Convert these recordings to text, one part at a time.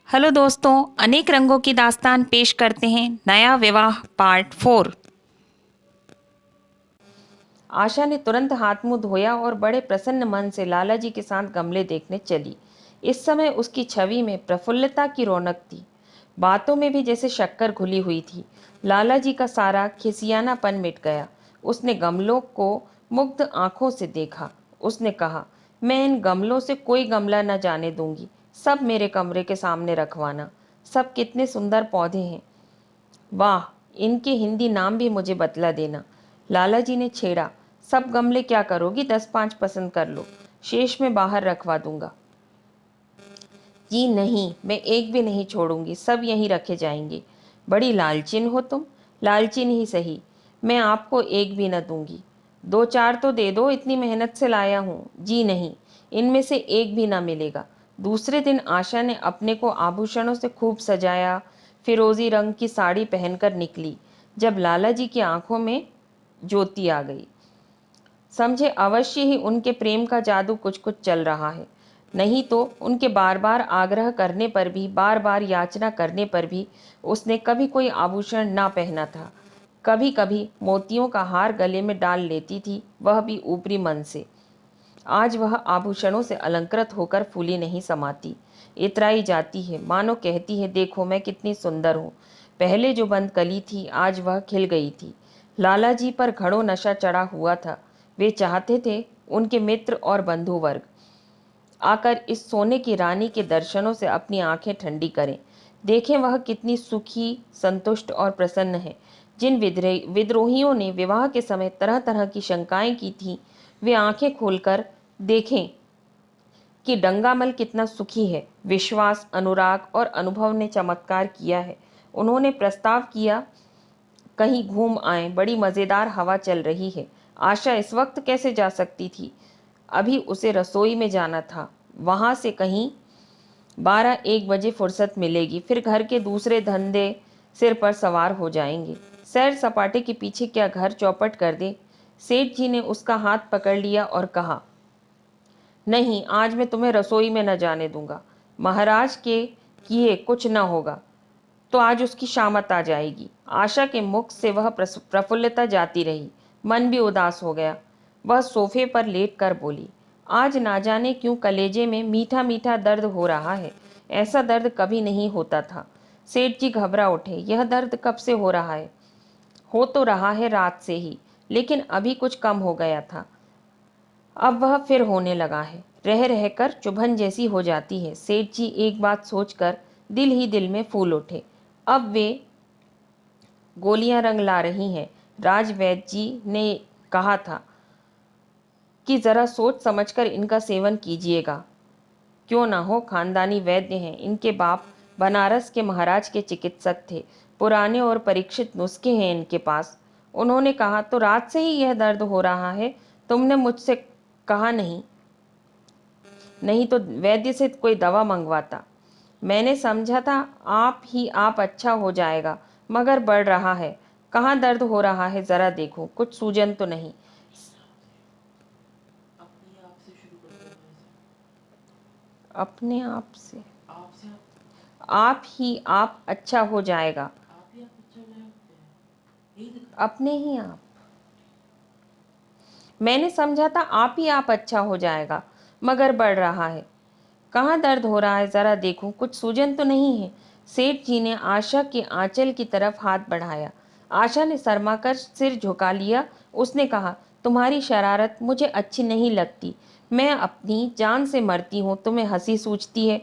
Hello दोस्तों, अनेक रंगों की दास्तान पेश करते हैं नया विवाह पार्ट 4। आशा ने तुरंत हाथ मुंह धोया और बड़े प्रसन्न मन से लाला जी के साथ गमले देखने चली। इस समय उसकी छवि में प्रफुल्लता की रौनक थी। बातों में भी जैसे शक्कर घुली हुई थी। लाला जी का सारा खिसियानापन मिट गया। उसने गमलों को मुग्ध आंखों से देखा। उसने कहा, मैं इन गमलों से कोई गमला न जाने दूंगी। सब मेरे कमरे के सामने रखवाना। सब कितने सुंदर पौधे हैं। वाह, इनके हिंदी नाम भी मुझे बतला देना। लाला जी ने छेड़ा, सब गमले क्या करोगी, 10-5 पसंद कर लो, शेष में बाहर रखवा दूंगा। जी नहीं, मैं एक भी नहीं छोड़ूंगी, सब यहीं रखे जाएंगे। बड़ी लालचिन हो तुम। लालचिन ही सही, मैं आपको एक भी न दूंगी। 2-4 तो दे दो, इतनी मेहनत से लाया हूँ। जी नहीं, इनमें से एक भी ना मिलेगा। दूसरे दिन आशा ने अपने को आभूषणों से खूब सजाया। फिरोजी रंग की साड़ी पहनकर निकली। जब लाला जी की आंखों में ज्योति आ गई, समझे अवश्य ही उनके प्रेम का जादू कुछ कुछ चल रहा है। नहीं तो उनके बार बार आग्रह करने पर भी, बार बार याचना करने पर भी उसने कभी कोई आभूषण ना पहना था। कभी कभी मोतियों का हार गले में डाल लेती थी, वह भी ऊपरी मन से। आज वह आभूषणों से अलंकृत होकर फूली नहीं समाती। इतराई जाती है, मानो कहती है, देखो मैं कितनी सुंदर हूँ। पहले जो बंद कली थी, आज वह खिल गई थी। लाला जी पर घड़ों नशा चढ़ा हुआ था। वे चाहते थे उनके मित्र और बंधु वर्ग आकर इस सोने की रानी के दर्शनों से अपनी आंखें ठंडी करें। देखें वह कितनी सुखी, संतुष्ट और प्रसन्न है। जिन विद्रोहियों ने विवाह के समय तरह तरह की शंकाएं की थी, वे आंखें खोलकर देखें कि डंगामल कितना सुखी है। विश्वास, अनुराग और अनुभव ने चमत्कार किया है। उन्होंने प्रस्ताव किया, कहीं घूम आए, बड़ी मज़ेदार हवा चल रही है। आशा इस वक्त कैसे जा सकती थी? अभी उसे रसोई में जाना था। वहाँ से कहीं 12-1 बजे फुर्सत मिलेगी, फिर घर के दूसरे धंधे सिर पर सवार हो जाएंगे। सैर सपाटे के पीछे क्या घर चौपट कर दे। सेठ जी ने उसका हाथ पकड़ लिया और कहा, नहीं, आज मैं तुम्हें रसोई में न जाने दूंगा। महाराज के किए कुछ न होगा तो आज उसकी शामत आ जाएगी। आशा के मुख से वह प्रफुल्लता जाती रही। मन भी उदास हो गया। वह सोफे पर लेट कर बोली, आज ना जाने क्यों कलेजे में मीठा मीठा दर्द हो रहा है। ऐसा दर्द कभी नहीं होता था। सेठ जी घबरा उठे, यह दर्द कब से हो रहा है? हो तो रहा है रात से ही, लेकिन अभी कुछ कम हो गया था। अब वह फिर होने लगा है। रह रहकर चुभन जैसी हो जाती है। सेठ जी एक बात सोचकर दिल ही दिल में फूल उठे। अब वे गोलियां रंग ला रही हैं। राज वैद्य जी ने कहा था कि जरा सोच समझकर इनका सेवन कीजिएगा। क्यों ना हो, खानदानी वैद्य हैं। इनके बाप बनारस के महाराज के चिकित्सक थे। पुराने और परीक्षित नुस्खे हैं इनके पास। उन्होंने कहा, तो रात से ही यह दर्द हो रहा है? तुमने मुझसे कहा नहीं? नहीं तो वैद्य से कोई दवा मंगवाता। मैंने समझा था आप ही आप अच्छा हो जाएगा, मगर बढ़ रहा है। कहाँ दर्द हो रहा है, जरा देखो, कुछ सूजन तो नहीं? अपने आप से आप ही आप अच्छा हो जाएगा। अपने ही आप। मैंने समझा था आप ही आप अच्छा हो जाएगा, मगर बढ़ रहा है। कहाँ दर्द हो रहा है, जरा देखो, कुछ सूजन तो नहीं है? सेठ जी ने आशा के आंचल की तरफ हाथ बढ़ाया। आशा ने शर्माकर सिर झुका लिया। उसने कहा, तुम्हारी शरारत मुझे अच्छी नहीं लगती। मैं अपनी जान से मरती हूँ, तुम्हें हंसी सूझती है?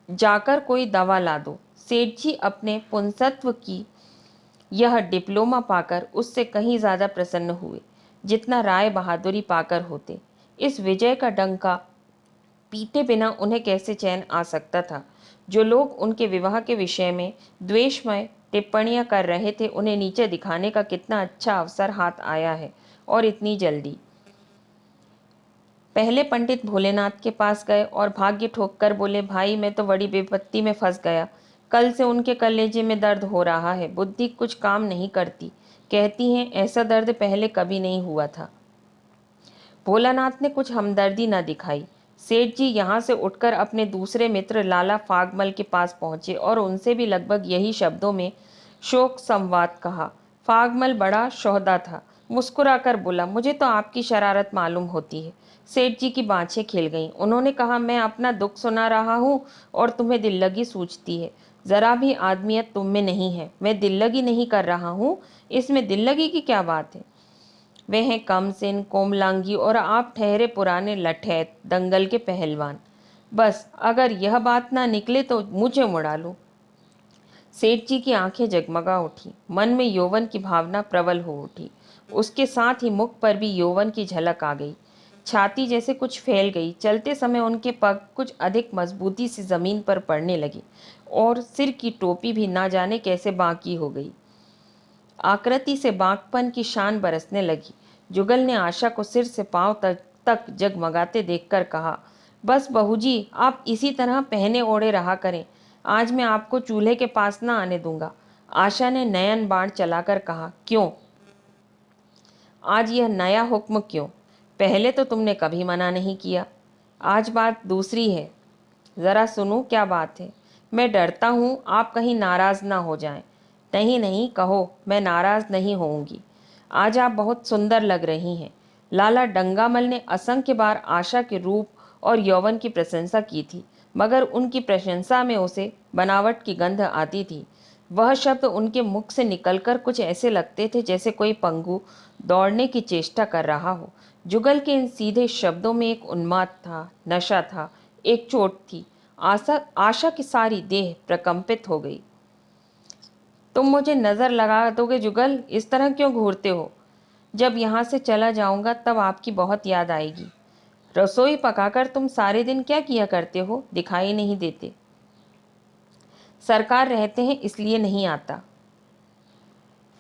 जाकर कोई दवा ला दो। सेठ जी अपने पुंसत्व की यह डिप्लोमा पाकर उससे कहीं ज़्यादा प्रसन्न हुए, जितना राय बहादुरी पाकर होते। इस विजय का डंका पीटे बिना उन्हें कैसे चैन आ सकता था? जो लोग उनके विवाह के विषय में द्वेषमय टिप्पणियां कर रहे थे, उन्हें नीचे दिखाने का कितना अच्छा अवसर हाथ आया है, और इतनी जल्दी। पहले पंडित भोलेनाथ के पास गए और भाग्य ठोक कर बोले, भाई मैं तो बड़ी विपत्ति में फंस गया। कल से उनके कलेजे में दर्द हो रहा है। बुद्धि कुछ काम नहीं करती। कहती हैं ऐसा दर्द पहले कभी नहीं हुआ था। भोलानाथ ने कुछ हमदर्दी न दिखाई। सेठ जी यहाँ से उठकर अपने दूसरे मित्र लाला फागमल के पास पहुंचे और उनसे भी लगभग यही शब्दों में शोक संवाद कहा। फागमल बड़ा शोहदा था, मुस्कुराकर बोला, मुझे तो आपकी शरारत मालूम होती है। सेठ जी की बाँछें खिल गईं। उन्होंने कहा, मैं अपना दुख सुना रहा हूँ और तुम्हें दिल लगी सूझती है। जरा भी आदमियत तुम में नहीं है। मैं दिल लगी नहीं कर रहा हूँ, इसमें दिल लगी की क्या बात है। वे हैं कमसिन, कोमलांगी और आप ठहरे पुराने लठैत दंगल के पहलवान। बस अगर यह बात ना निकले तो मुझे मुड़ा लो। सेठ जी की आंखें जगमगा उठी, मन में यौवन की भावना प्रबल हो उठी। उसके साथ ही मुख पर भी यौवन की झलक आ गई। छाती जैसे कुछ फैल गई। चलते समय उनके पग कुछ अधिक मजबूती से जमीन पर पड़ने लगे और सिर की टोपी भी ना जाने कैसे बांकी हो गई। आकृति से बांकपन की शान बरसने लगी। जुगल ने आशा को सिर से पांव तक जगमगाते देखकर कहा, बस बहू जी, आप इसी तरह पहने ओढ़े रहा करें। आज मैं आपको चूल्हे के पास ना आने दूंगा। आशा ने नयन बाण चलाकर कहा, क्यों? आज यह नया हुक्म क्यों? पहले तो तुमने कभी मना नहीं किया। आज बात दूसरी है। ज़रा सुनो क्या बात है। मैं डरता हूँ आप कहीं नाराज़ ना हो जाएं। नहीं नहीं, कहो, मैं नाराज़ नहीं होऊंगी। आज आप बहुत सुंदर लग रही हैं। लाला डंगामल ने असंख्य बार आशा के रूप और यौवन की प्रशंसा की थी, मगर उनकी प्रशंसा में उसे बनावट की गंध आती थी। वह शब्द उनके मुख से निकलकर कुछ ऐसे लगते थे जैसे कोई पंगु दौड़ने की चेष्टा कर रहा हो। जुगल के इन सीधे शब्दों में एक उन्माद था, नशा था, एक चोट थी। आशा की सारी देह प्रकंपित हो गई। तुम मुझे नज़र लगा दोगे जुगल? इस तरह क्यों घूरते हो? जब यहाँ से चला जाऊंगा तब आपकी बहुत याद आएगी। रसोई पकाकर तुम सारे दिन क्या किया करते हो? दिखाई नहीं देते। सरकार रहते हैं इसलिए नहीं आता।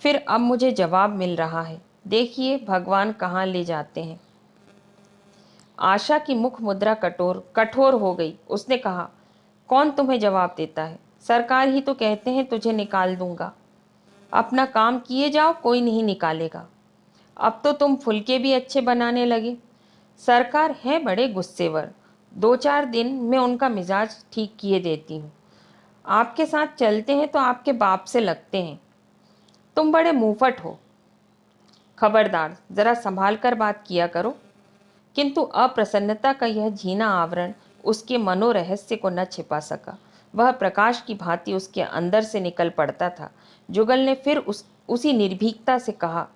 फिर अब मुझे जवाब मिल रहा है। देखिए भगवान कहाँ ले जाते हैं। आशा की मुख मुद्रा कठोर हो गई। उसने कहा, कौन तुम्हें जवाब देता है? सरकार ही तो कहते हैं तुझे निकाल दूंगा। अपना काम किए जाओ, कोई नहीं निकालेगा। अब तो तुम फुलके भी अच्छे बनाने लगे। सरकार है बड़े गुस्सेवर। 2-4 दिन में उनका मिजाज ठीक किए देती हूँ। आपके साथ चलते हैं तो आपके बाप से लगते हैं। तुम बड़े मुंहफट हो। खबरदार, जरा संभाल कर बात किया करो। किंतु अप्रसन्नता का यह झीना आवरण उसके मनोरहस्य को न छिपा सका। वह प्रकाश की भांति उसके अंदर से निकल पड़ता था। जुगल ने फिर उसी निर्भीकता से कहा,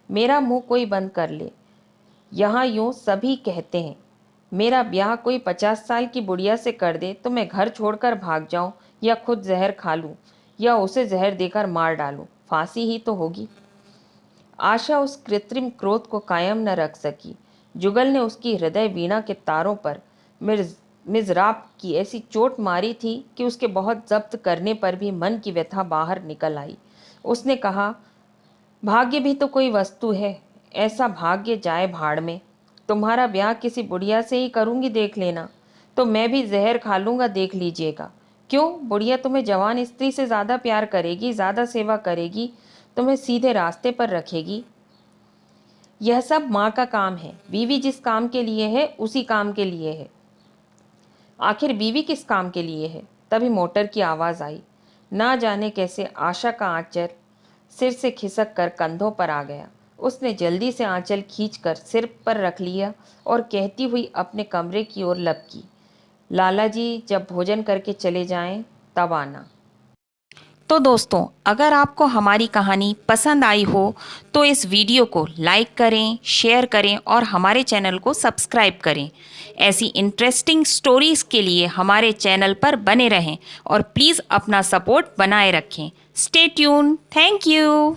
मेरा मुंह कोई बंद कर ले। यहाँ यूं सभी कहते हैं। मेरा ब्याह कोई 50 साल की बुढ़िया से कर दे तो मैं घर छोड़कर भाग जाऊं या खुद जहर खा लूं या उसे जहर देकर मार डालूं। फांसी ही तो होगी। आशा उस कृत्रिम क्रोध को कायम न रख सकी। जुगल ने उसकी हृदय वीणा के तारों पर मिज़राब की ऐसी चोट मारी थी कि उसके बहुत जब्त करने पर भी मन की व्यथा बाहर निकल आई। उसने कहा, भाग्य भी तो कोई वस्तु है। ऐसा भाग्य जाए भाड़ में। तुम्हारा ब्याह किसी बुढ़िया से ही करूंगी, देख लेना। तो मैं भी जहर खा लूंगा, देख लीजिएगा। क्यों? बुढ़िया तुम्हें जवान स्त्री से ज़्यादा प्यार करेगी, ज़्यादा सेवा करेगी, तुम्हें सीधे रास्ते पर रखेगी। यह सब माँ का काम है। बीवी जिस काम के लिए है उसी काम के लिए है। आखिर बीवी किस काम के लिए है? तभी मोटर की आवाज़ आई। ना जाने कैसे आशा का आंचल सिर से खिसक कर कंधों पर आ गया। उसने जल्दी से आंचल खींचकर सिर पर रख लिया और कहती हुई अपने कमरे की ओर लपकी, लाला जी जब भोजन करके चले जाएं तब आना। तो दोस्तों, अगर आपको हमारी कहानी पसंद आई हो तो इस वीडियो को लाइक करें, शेयर करें और हमारे चैनल को सब्सक्राइब करें। ऐसी इंटरेस्टिंग स्टोरीज़ के लिए हमारे चैनल पर बने रहें और प्लीज़ अपना सपोर्ट बनाए रखें। Stay tune. Thank you.